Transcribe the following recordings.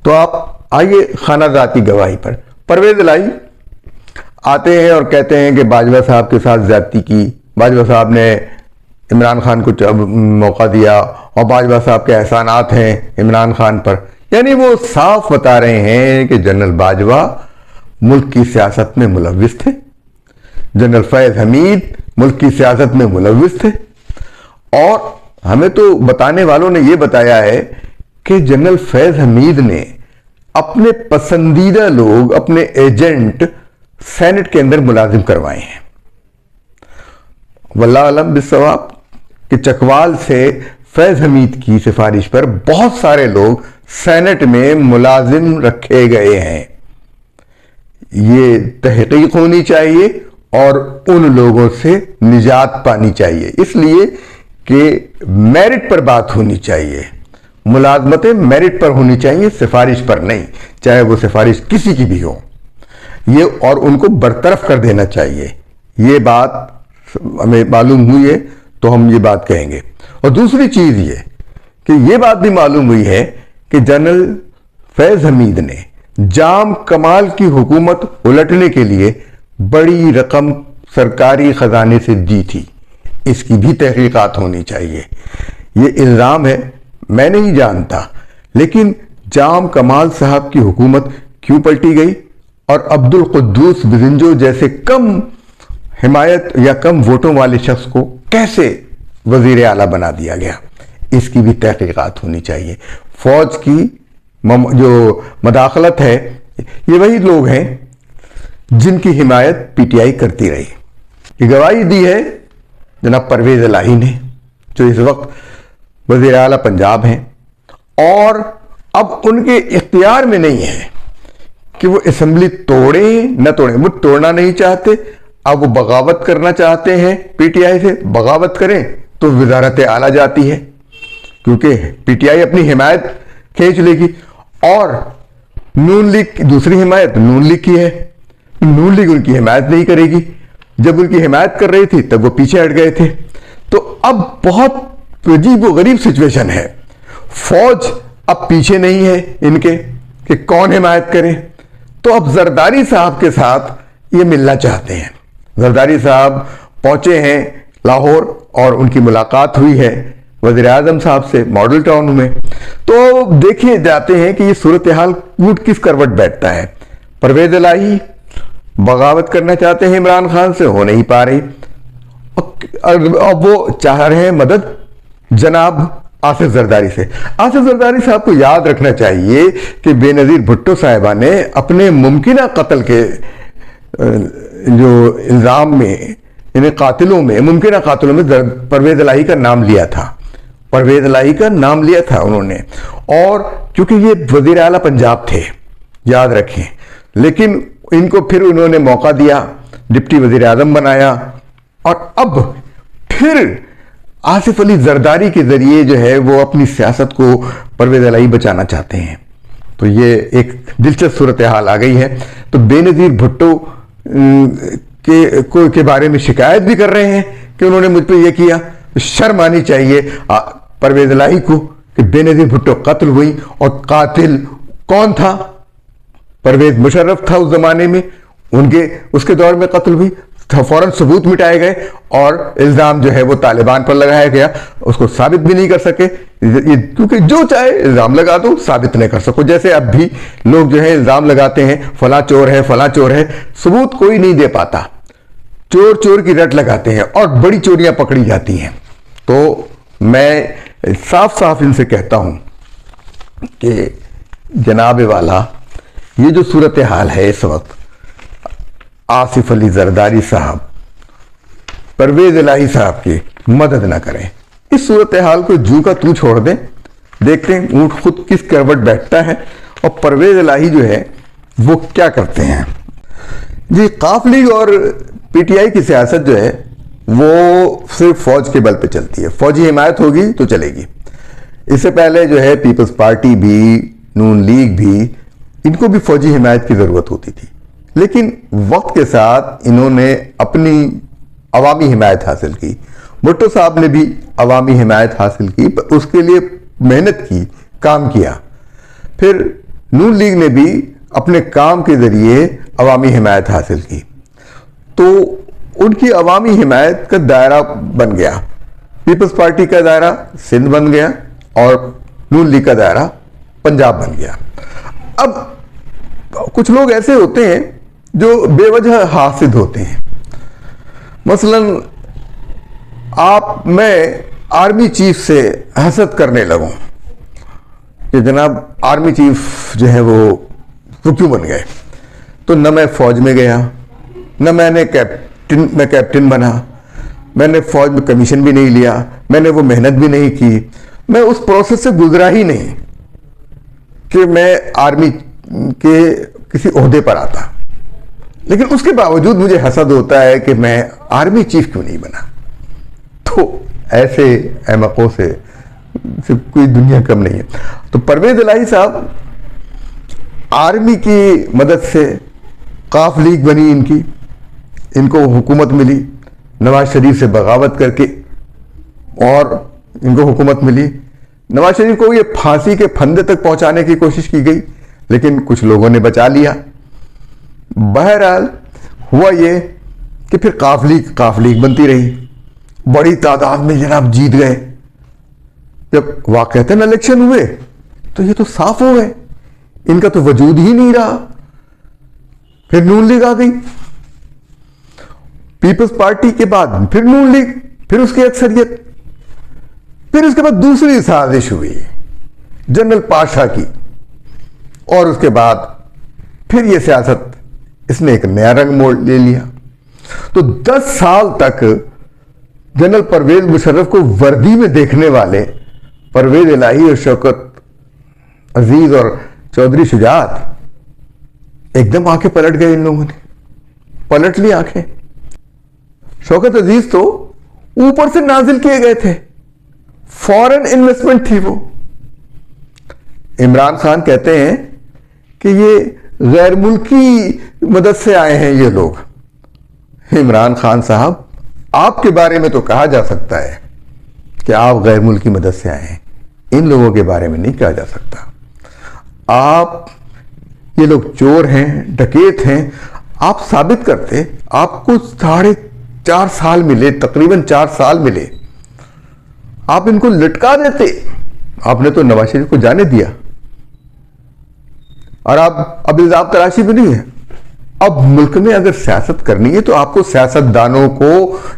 تو آپ آئیے خانہ ذاتی گواہی پر. پرویز الہی آتے ہیں اور کہتے ہیں کہ باجوہ صاحب کے ساتھ زیادتی کی، باجوہ صاحب نے عمران خان کو موقع دیا اور باجوہ صاحب کے احسانات ہیں عمران خان پر. یعنی وہ صاف بتا رہے ہیں کہ جنرل باجوہ ملک کی سیاست میں ملوث تھے، جنرل فیض حمید ملک کی سیاست میں ملوث تھے. اور ہمیں تو بتانے والوں نے یہ بتایا ہے کہ جنرل فیض حمید نے اپنے پسندیدہ لوگ، اپنے ایجنٹ سینٹ کے اندر ملازم کروائے ہیں. واللہ علم بالصواب کہ چکوال سے فیض حمید کی سفارش پر بہت سارے لوگ سینٹ میں ملازم رکھے گئے ہیں. یہ تحقیق ہونی چاہیے اور ان لوگوں سے نجات پانی چاہیے، اس لیے کہ میرٹ پر بات ہونی چاہیے، ملازمتیں میرٹ پر ہونی چاہیے، سفارش پر نہیں، چاہے وہ سفارش کسی کی بھی ہو. یہ اور ان کو برطرف کر دینا چاہیے. یہ بات ہمیں معلوم ہوئی ہے تو ہم یہ بات کہیں گے. اور دوسری چیز یہ کہ یہ بات بھی معلوم ہوئی ہے کہ جنرل فیض حمید نے جام کمال کی حکومت الٹنے کے لیے بڑی رقم سرکاری خزانے سے دی تھی. اس کی بھی تحقیقات ہونی چاہیے. یہ الزام ہے، میں نہیں جانتا، لیکن جام کمال صاحب کی حکومت کیوں پلٹی گئی اور عبد القدوس بزنجو جیسے کم حمایت یا کم ووٹوں والے شخص کو کیسے وزیر اعلیٰ بنا دیا گیا، اس کی بھی تحقیقات ہونی چاہیے. فوج کی جو مداخلت ہے، یہ وہی لوگ ہیں جن کی حمایت پی ٹی آئی کرتی رہی. یہ گواہی دی ہے جناب پرویز الہی نے، جو اس وقت وزیر اعلیٰ پنجاب ہیں، اور اب ان کے اختیار میں نہیں ہے کہ وہ اسمبلی توڑیں نہ توڑیں. وہ توڑنا نہیں چاہتے، اب وہ بغاوت کرنا چاہتے ہیں، پی ٹی آئی سے بغاوت کریں تو وزارت اعلیٰ جاتی ہے، کیونکہ پی ٹی آئی اپنی حمایت کھینچ لے گی. اور نون لیگ دوسری حمایت نون لیگ کی ہے، نون لیگ ان کی حمایت نہیں کرے گی. جب ان کی حمایت کر رہی تھی تب وہ پیچھے ہٹ گئے تھے. تو اب بہت عجیب و غریب سچویشن ہے. فوج اب پیچھے نہیں ہے ان کے کہ کون حمایت کرے. تو اب زرداری صاحب کے ساتھ یہ ملنا چاہتے ہیں. زرداری صاحب پہنچے ہیں لاہور اور ان کی ملاقات ہوئی ہے وزیر اعظم صاحب سے ماڈل ٹاؤن میں. تو دیکھے جاتے ہیں کہ یہ صورتحال کس کروٹ بیٹھتا ہے. پرویز الہی بغاوت کرنا چاہتے ہیں عمران خان سے، ہو نہیں پا رہی. اب وہ چاہ رہے ہیں مدد جناب آصف زرداری سے. آصف زرداری صاحب کو یاد رکھنا چاہیے کہ بے نظیر بھٹو صاحبہ نے اپنے ممکنہ قتل کے جو الزام میں، یعنی قاتلوں میں، ممکنہ قاتلوں میں پرویز الہی کا نام لیا تھا. پرویز الہی کا نام لیا تھا انہوں نے، اور کیونکہ یہ وزیر اعلیٰ پنجاب تھے، یاد رکھیں. لیکن ان کو پھر انہوں نے موقع دیا، ڈپٹی وزیر اعظم بنایا، اور اب پھر آصف علی زرداری کے ذریعے جو ہے وہ اپنی سیاست کو پرویز الہی بچانا چاہتے ہیں. تو یہ ایک دلچسپ صورتحال آ گئی ہے. تو بے نظیر بھٹو کے بارے میں شکایت بھی کر رہے ہیں کہ انہوں نے مجھ پہ یہ کیا. شرم آنی چاہیے پرویز الہی کو کہ بے نظیر بھٹو قتل ہوئی، اور قاتل کون تھا؟ پرویز مشرف تھا اس زمانے میں، اس کے دور میں قتل ہوئی. فوراً ثبوت مٹائے گئے اور الزام جو ہے وہ طالبان پر لگایا گیا. اس کو ثابت بھی نہیں کر سکے، کیونکہ جو چاہے الزام لگا دو، ثابت نہیں کر سکو. جیسے اب بھی لوگ جو ہے الزام لگاتے ہیں فلاں چور ہے فلاں چور ہے، ثبوت کوئی نہیں دے پاتا. چور چور کی رٹ لگاتے ہیں اور بڑی چوریاں پکڑی جاتی ہیں. تو میں صاف صاف ان سے کہتا ہوں کہ جناب والا، یہ جو صورتحال ہے اس وقت، آصف علی زرداری صاحب پرویز الہی صاحب کی مدد نہ کریں. اس صورتحال کو جو کا تو چھوڑ دیں، دیکھتے ہیں اونٹ خود کس کروٹ بیٹھتا ہے اور پرویز الہی جو ہے وہ کیا کرتے ہیں. جی، قاف لیگ اور پی ٹی آئی کی سیاست جو ہے وہ صرف فوج کے بل پہ چلتی ہے. فوجی حمایت ہوگی تو چلے گی. اس سے پہلے جو ہے پیپلز پارٹی بھی، نون لیگ بھی، ان کو بھی فوجی حمایت کی ضرورت ہوتی تھی. لیکن وقت کے ساتھ انہوں نے اپنی عوامی حمایت حاصل کی. بھٹو صاحب نے بھی عوامی حمایت حاصل کی، اس کے لیے محنت کی، کام کیا. پھر نون لیگ نے بھی اپنے کام کے ذریعے عوامی حمایت حاصل کی، تو ان کی عوامی حمایت کا دائرہ بن گیا، پیپلز پارٹی کا دائرہ سندھ بن گیا اور نون لیگ کا دائرہ پنجاب بن گیا۔ اب کچھ لوگ ایسے ہوتے ہیں جو بے وجہ حاسد ہوتے ہیں، مثلا میں آرمی چیف سے حسد کرنے لگوں کہ جناب آرمی چیف جو ہے وہ کیوں بن گئے، تو نہ میں فوج میں گیا، نہ میں کیپٹن بنا، میں نے فوج میں کمیشن بھی نہیں لیا، میں نے وہ محنت بھی نہیں کی، میں اس پروسیس سے گزرا ہی نہیں کہ میں آرمی کے کسی عہدے پر آتا، لیکن اس کے باوجود مجھے حسد ہوتا ہے کہ میں آرمی چیف کیوں نہیں بنا۔ تو ایسے احمقوں سے کوئی دنیا کم نہیں ہے۔ تو پرویز الہی صاحب آرمی کی مدد سے قاف لیگ بنی، ان کو حکومت ملی، نواز شریف سے بغاوت کر کے اور ان کو حکومت ملی۔ نواز شریف کو یہ پھانسی کے پھندے تک پہنچانے کی کوشش کی گئی، لیکن کچھ لوگوں نے بچا لیا۔ بہرحال ہوا یہ کہ پھر قاف لیگ بنتی رہی، بڑی تعداد میں جناب جیت گئے۔ جب واقعتاً الیکشن ہوئے تو یہ تو صاف ہو گئے، ان کا تو وجود ہی نہیں رہا۔ پھر نون لیگ آ گئی، پیپلز پارٹی کے بعد پھر نون لیگ، پھر اس کی اکثریت، پھر اس کے بعد دوسری سازش ہوئی جنرل پاشا کی، اور اس کے بعد پھر یہ سیاست اس نے ایک نیا رنگ موڑ لے لیا۔ تو 10 سال تک جنرل پرویز مشرف کو وردی میں دیکھنے والے پرویز الہی اور شوکت عزیز اور چودھری شجاعت ایک دم آنکھیں پلٹ گئے، ان لوگوں نے پلٹ لی آنکھیں۔ شوکت عزیز تو اوپر سے نازل کیے گئے تھے، فورن انویسٹمنٹ تھی وہ۔ عمران خان کہتے ہیں کہ یہ غیر ملکی مدد سے آئے ہیں یہ لوگ۔ عمران خان صاحب، آپ کے بارے میں تو کہا جا سکتا ہے کہ آپ غیر ملکی مدد سے آئے ہیں، ان لوگوں کے بارے میں نہیں کہا جا سکتا۔ یہ لوگ چور ہیں، ڈکیت ہیں، آپ ثابت کرتے، آپ کو 4.5 سال ملے، تقریباً 4 سال ملے، آپ ان کو لٹکا دیتے۔ آپ نے تو نواز شریف کو جانے دیا، اور اب الزام تراشی بھی نہیں ہے۔ اب ملک میں اگر سیاست کرنی ہے تو آپ کو سیاست دانوں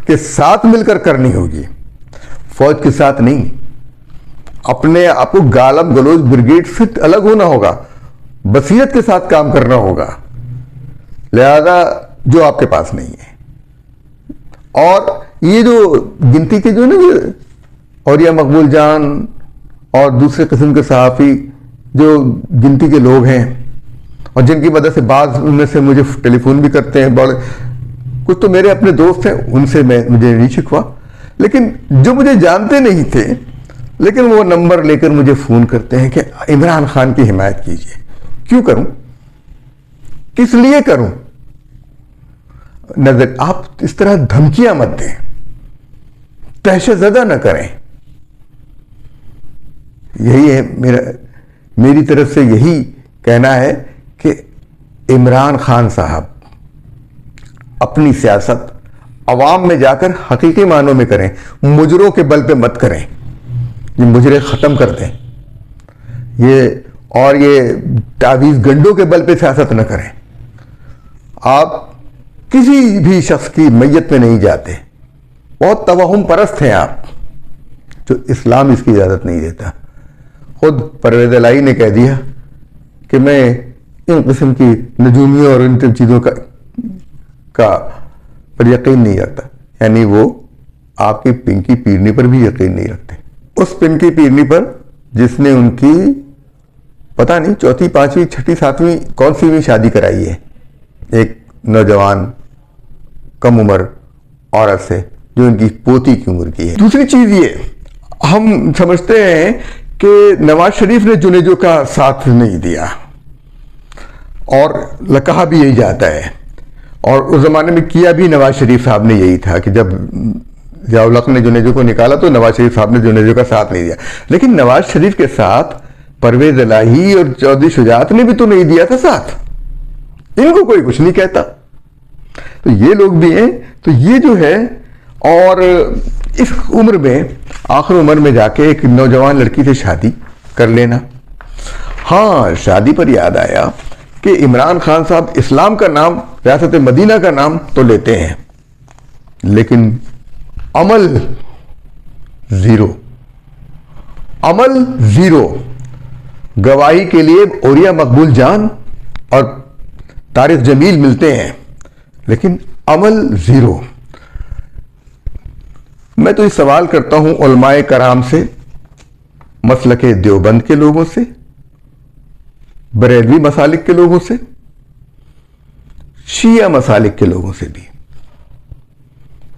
کے ساتھ مل کر کرنی ہوگی، فوج کے ساتھ نہیں۔ اپنے آپ کو گالم گلوچ بریگیڈ سے الگ ہونا ہوگا، بصیرت کے ساتھ کام کرنا ہوگا، لہذا جو آپ کے پاس نہیں ہے۔ اور یہ جو گنتی کے جو نا اولیاء مقبول جان اور دوسرے قسم کے صحافی جو گنتی کے لوگ ہیں، اور جن کی مدد سے بعض ان میں سے مجھے ٹیلی فون بھی کرتے ہیں، بڑے کچھ تو میرے اپنے دوست ہیں، ان سے مجھے نہیں شکوا، لیکن جو مجھے جانتے نہیں تھے لیکن وہ نمبر لے کر مجھے فون کرتے ہیں کہ عمران خان کی حمایت کیجیے۔ کیوں کروں؟ کس لیے کروں؟ نظر آپ اس طرح دھمکیاں مت دیں، دہشت زدہ نہ کریں۔ یہی ہے میری طرف سے یہی کہنا ہے کہ عمران خان صاحب اپنی سیاست عوام میں جا کر حقیقی معنوں میں کریں، مجروں کے بل پہ مت کریں، یہ مجرے ختم کر دیں، یہ تعویذ گنڈوں کے بل پہ سیاست نہ کریں۔ آپ کسی بھی شخص کی میت میں نہیں جاتے، بہت توہم پرست ہیں آپ، جو اسلام اس کی اجازت نہیں دیتا۔ خود پرویز الہی نے کہہ دیا کہ میں ان قسم کی نجومیوں اور ان چیزوں کا پر یقین نہیں رکھتا، یعنی وہ آپ کی پنکی پیرنی پر بھی یقین نہیں رکھتے۔ اس پنکی پیرنی پر جس نے ان کی پتہ نہیں 4th 5ویں 6ٹھی 7ویں کون سی شادی کرائی ہے ایک نوجوان کم عمر عورت سے جو ان کی پوتی کی عمر کی ہے۔ دوسری چیز یہ ہم سمجھتے ہیں کہ نواز شریف نے جنیجو کا ساتھ نہیں دیا، اور کہا بھی یہی جاتا ہے، اور اس زمانے میں کیا بھی نواز شریف صاحب نے یہی تھا کہ جب ضیاء الحق نے جنیجو کو نکالا تو نواز شریف صاحب نے جنیجو کا ساتھ نہیں دیا۔ لیکن نواز شریف کے ساتھ پرویز الہی اور چودھری شجاعت نے بھی تو نہیں دیا تھا ساتھ. ان کو کوئی کچھ نہیں کہتا. تو یہ لوگ بھی ہیں. تو یہ جو ہے، اور اس عمر میں، آخر عمر میں جا کے ایک نوجوان لڑکی سے شادی کر لینا. ہاں، شادی پر یاد آیا کہ عمران خان صاحب اسلام کا نام، ریاست مدینہ کا نام تو لیتے ہیں، لیکن عمل زیرو. عمل زیرو. گواہی کے لیے اوریا مقبول جان اور طارق جمیل ملتے ہیں، لیکن عمل زیرو. میں تو یہ سوال کرتا ہوں علماء کرام سے، مسلک دیوبند کے لوگوں سے، بریلوی مسالک کے لوگوں سے، شیعہ مسالک کے لوگوں سے بھی،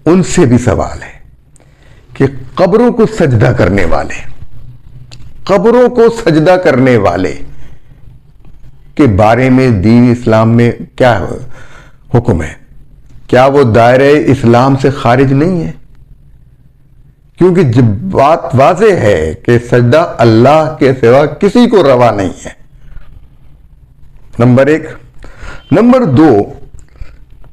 ان سے بھی سوال ہے کہ قبروں کو سجدہ کرنے والے، قبروں کو سجدہ کرنے والے کے بارے میں دین اسلام میں کیا حکم ہے؟ کیا وہ دائرہ اسلام سے خارج نہیں ہے؟ کیونکہ جب بات واضح ہے کہ سجدہ اللہ کے سوا کسی کو روا نہیں ہے. نمبر ایک. نمبر دو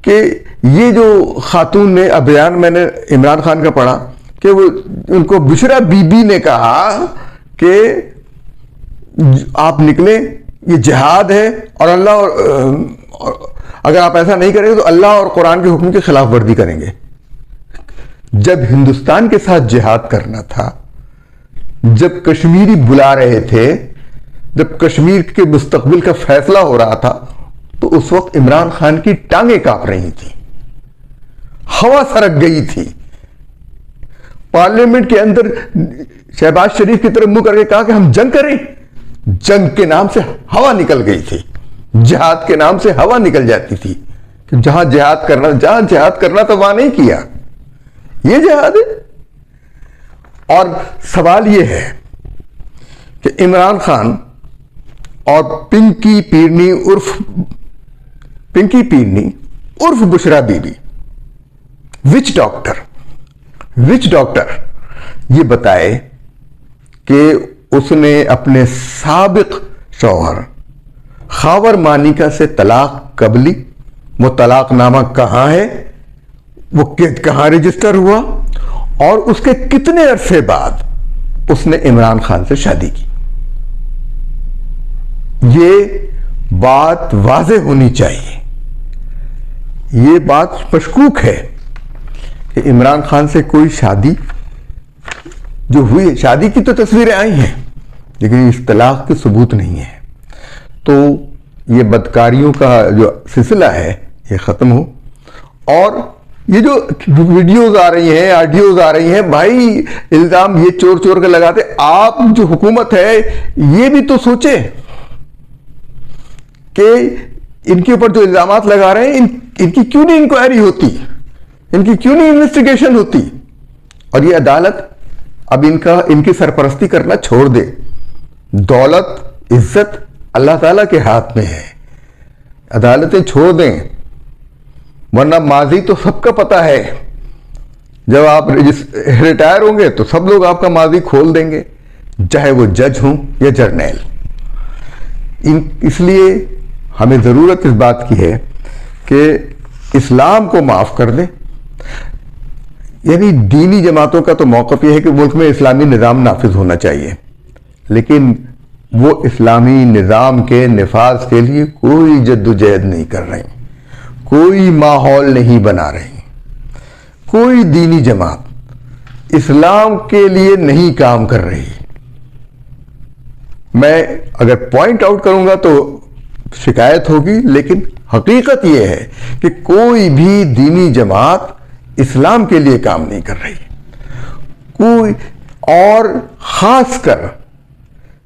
کہ یہ جو خاتون نے، اب بیان میں نے عمران خان کا پڑھا کہ وہ ان کو بشرا بی بی نے کہا کہ آپ نکلیں، یہ جہاد ہے، اور اللہ اور اگر آپ ایسا نہیں کریں گے تو اللہ اور قرآن کے حکم کی خلاف ورزی کریں گے. جب ہندوستان کے ساتھ جہاد کرنا تھا، جب کشمیری بلا رہے تھے، جب کشمیر کے مستقبل کا فیصلہ ہو رہا تھا، تو اس وقت عمران خان کی ٹانگیں کانپ رہی تھیں، ہوا سرک گئی تھی. پارلیمنٹ کے اندر شہباز شریف کی طرف منہ کر کے کہا کہ ہم جنگ کریں. جنگ کے نام سے ہوا نکل گئی تھی، جہاد کے نام سے ہوا نکل جاتی تھی کہ جہاں جہاد کرنا تو وہاں نہیں کیا. یہ جہاد ہے. اور سوال یہ ہے کہ عمران خان اور پنکی پیرنی عرف بشرا بی بی، وچ ڈاکٹر یہ بتائے کہ اس نے اپنے سابق شوہر خاور مانیکا سے طلاق کب لی، وہ طلاق نامہ کہاں ہے، وہ کہاں رجسٹر ہوا، اور اس کے کتنے عرصے بعد اس نے عمران خان سے شادی کی. یہ بات واضح ہونی چاہیے. یہ بات مشکوک ہے کہ عمران خان سے کوئی شادی جو ہوئی، شادی کی تو تصویریں آئی ہیں لیکن اس طلاق کے ثبوت نہیں ہے. تو یہ بدکاریوں کا جو سلسلہ ہے یہ ختم ہو. اور یہ جو ویڈیوز آ رہی ہیں، آڈیوز آ رہی ہیں، بھائی الزام یہ چور چور کے لگاتے. آپ جو حکومت ہے یہ بھی تو سوچے کہ ان کے اوپر جو الزامات لگا رہے ہیں ان کی کیوں نہیں انکوائری ہوتی، ان کی کیوں نہیں انویسٹیگیشن ہوتی. اور یہ عدالت اب ان کی سرپرستی کرنا چھوڑ دے. دولت، عزت اللہ تعالیٰ کے ہاتھ میں ہے. عدالتیں چھوڑ دیں، ورنہ ماضی تو سب کا پتہ ہے. جب آپ ریٹائر ہوں گے تو سب لوگ آپ کا ماضی کھول دیں گے، چاہے وہ جج ہوں یا جرنیل. اس لیے ہمیں ضرورت اس بات کی ہے کہ اسلام کو معاف کر دیں. یعنی دینی جماعتوں کا تو موقف یہ ہے کہ ملک میں اسلامی نظام نافذ ہونا چاہیے، لیکن وہ اسلامی نظام کے نفاذ کے لیے کوئی جد و جہد نہیں کر رہے، کوئی ماحول نہیں بنا رہے. کوئی دینی جماعت اسلام کے لیے نہیں کام کر رہی. میں اگر پوائنٹ آؤٹ کروں گا تو شکایت ہوگی، لیکن حقیقت یہ ہے کہ کوئی بھی دینی جماعت اسلام کے لیے کام نہیں کر رہی. کوئی، اور خاص کر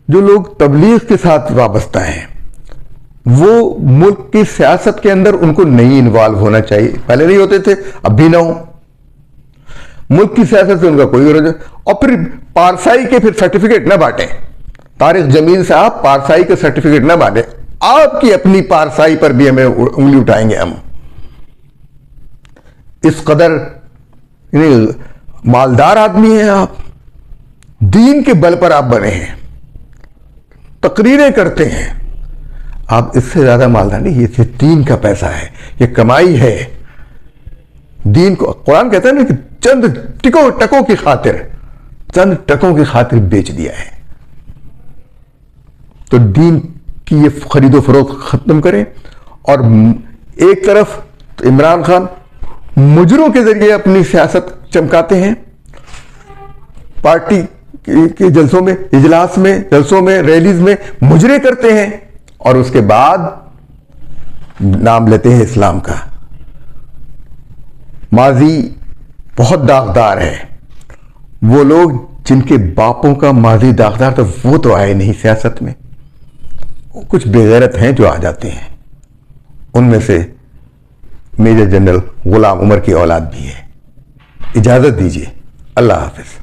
جو لوگ تبلیغ کے ساتھ وابستہ ہیں، وہ ملک کی سیاست کے اندر ان کو نہیں انوالو ہونا چاہیے. پہلے نہیں ہوتے تھے، اب بھی نہ ہو. ملک کی سیاست سے ان کا کوئی غرض. اور پھر پارسائی کے پھر سرٹیفکیٹ نہ بانٹیں. طارق جمیل صاحب پارسائی کے سرٹیفکیٹ نہ بانٹیں. آپ کی اپنی پارسائی پر بھی ہمیں انگلی اٹھائیں گے ہم. اس قدر مالدار آدمی ہیں آپ، دین کے بل پر آپ بنے ہیں. تقریریں کرتے ہیں. آپ اس سے زیادہ مالدار نہیں. یہ دین کا پیسہ ہے, یہ کمائی ہے. دین کو قرآن کہتا ہے نا کہ چند ٹکوں کی خاطر, چند ٹکوں کی خاطر بیچ دیا ہے. تو دین کی یہ خرید و فروخت ختم کریں. اور ایک طرف عمران خان مجروں کے ذریعے اپنی سیاست چمکاتے ہیں, پارٹی کے جلسوں میں, اجلاس میں, جلسوں میں, ریلیز میں مجرے کرتے ہیں, اور اس کے بعد نام لیتے ہیں اسلام کا. ماضی بہت داغدار ہے. وہ لوگ جن کے باپوں کا ماضی داغدار تھا وہ تو آئے نہیں سیاست میں. کچھ بے غیرت ہیں جو آ جاتے ہیں. ان میں سے میجر جنرل غلام عمر کی اولاد بھی ہے. اجازت دیجیے. اللہ حافظ.